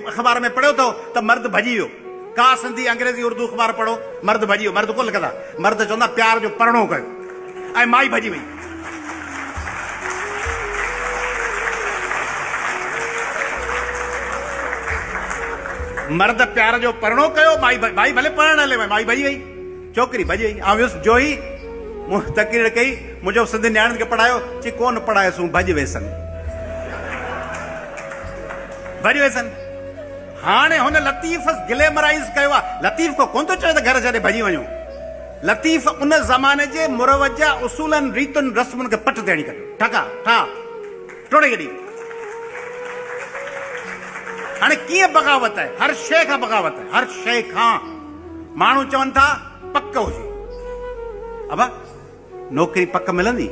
अख़बार में पढ़ियो तो त मर्द भॼी वियो। का सिंधी अंग्रेज़ी उर्दू अख़बार पढ़ो, मर्द भॼी वियो। मर्द कोन लिखंदा, मर्द चवंदा प्यार जो परणो कयो, ऐं माई भॼी वई। मर्द प्यार जो परणो कयो, माई भले पढ़ण हले, माई भॼी वई, छोकिरी भॼी वई। ऐं वियुसि जोही, मूं तकरीर कई, मुंहिंजो सिंधी नियाणियुनि खे पढ़ायो, चई कोन पढ़ायोसीं, भॼी वेसनि, भॼी वेसनि। हाणे हुन लतीफ़ ग्लैमराइज़ कयो आहे। लतीफ़ को कोन थो चए त घर छॾे भॼी वञो। लतीफ़ उन ज़माने जे मुरवजा उसूलनि रीतुनि रस्मुनि खे पट तेड़ी कयो, ठका ठा टोड़े छॾी। हाणे कीअं बग़ावत आहे, हर शइ खां बग़ावत आहे, हर शइ खां। माण्हू चवनि था पक हुजे, अब नौकरी पक मिलंदी,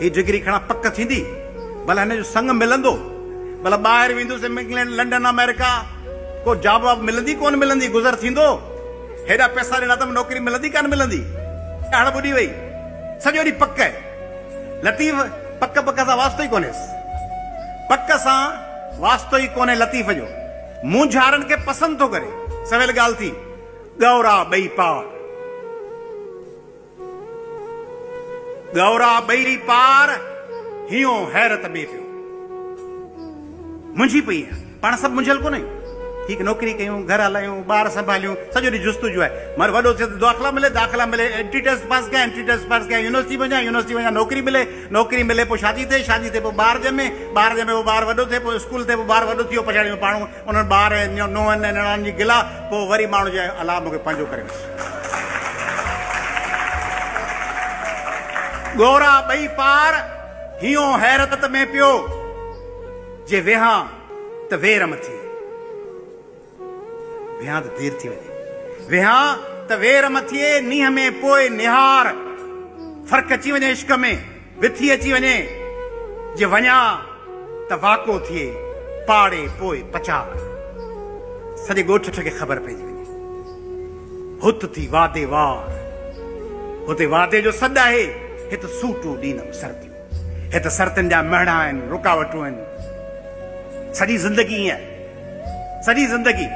ही डिग्री खणा पक थींदी, भला हिन जो संग मिलंदो, भला ॿाहिरि वेंदुसि इंग्लैंड लंडन अमेरिका, को जॉब वॉब मिलंदी कोन मिलंदी, गुज़र थींदो, हेॾा पैसा ॾिना त नौकरी मिलंदी कान मिलंदी, हाणे ॿुधी वई, सॼो ॾींहुं पक आहे। लतीफ़ पक सां वास्तो ई कोन्हेसि, पक सां वास्तो ई कोन्हे लतीफ़ जो। मुंझारनि खे पसंदि थो करे। सवेल ॻाल्हि थी, गौरा ॿई पार, गौरा ॿई पार, हियो हैरत में पियो, मुंझी पई आहे। पाण सभु मुंझियल कोन्हे, ठीक नौकरी कयूं, घर हलायूं, ॿार संभालियूं, सॼो ॾींहुं जुस्तजू आहे। मर वॾो थिए दाख़िला मिले, दाख़िला मिले, एंट्री टेस्ट पास कयां, एंट्री टेस्ट पास कयां, यूनिवर्सिटी वञा, यूनिवर्सिटी वञा, नौकरी मिले, नौकरी मिले, पोइ शादी थिए, शादी थिए पोइ ॿार ॼमे, ॿार ॼमे पोइ ॿार वॾो थिए, पोइ स्कूल थिए, पोइ ॿार वॾो थी वियो, पछाड़ी माण्हू उन्हनि ॿार नूंहंनि ऐं निणान जी गिला, पोइ वरी माण्हू चए अलाह मूंखे पंहिंजो करे। गौरा ॿई पार, हियो हैरत में पियो, जे वेहां त वेर मथी, वेहां त देर थी वञे, वेहां त वेर मथिए, नींहं में पोइ निहार, फर्क अची वञे इश्क में, विथी अची वञे, जे वञा त वाको थिए, पाड़े पोइ पचार, सॼे ॻोठ खे ख़बर पइजी वञे, हुत थी वादे वार, हुते वादे जो सॾु आहे, हिते सूटूं ॾींदमि सर्दियूं, हिते सर्दियुनि जा महणा आहिनि, रुकावटूं आहिनि, सॼी ज़िंदगी ईअं, सॼी ज़िंदगी